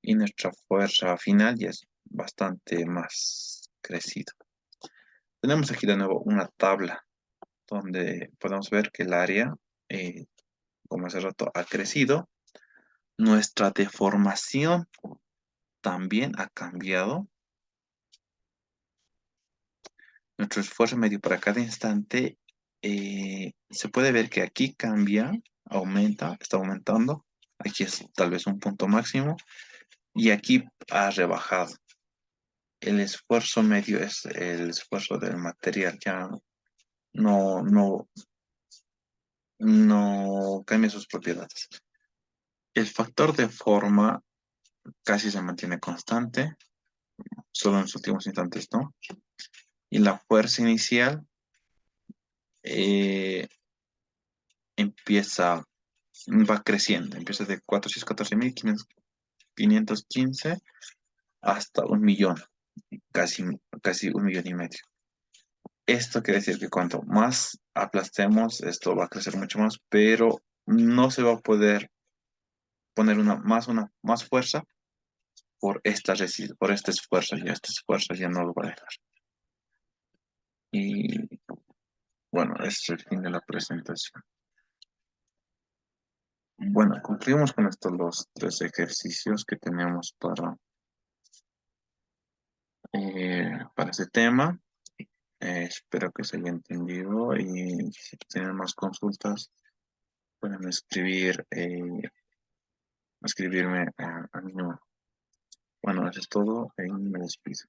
y nuestra fuerza final ya es bastante más crecida. Tenemos aquí de nuevo una tabla donde podemos ver que el área, eh, como hace rato, ha crecido. Nuestra deformación también ha cambiado. Nuestro esfuerzo medio para cada instante se puede ver que aquí cambia, aumenta, está aumentando. Aquí es tal vez un punto máximo y aquí ha rebajado. El esfuerzo medio es el esfuerzo del material, ya no, no, no cambia sus propiedades. El factor de forma casi se mantiene constante, solo en los últimos instantes no. Y la fuerza inicial eh, empieza, va creciendo, empieza de 414.515 hasta 1.000.000, casi 1.500.000. Esto quiere decir que cuanto más aplastemos, esto va a crecer mucho más, pero no se va a poder poner una más fuerza por este esfuerzo, y este esfuerzo ya no lo va a dejar. Y bueno, este es el fin de la presentación. Bueno, concluimos con estos los tres ejercicios que tenemos para este tema. Espero que se haya entendido y si tienen más consultas pueden escribirme a mi número. Bueno, eso es todo y me despido.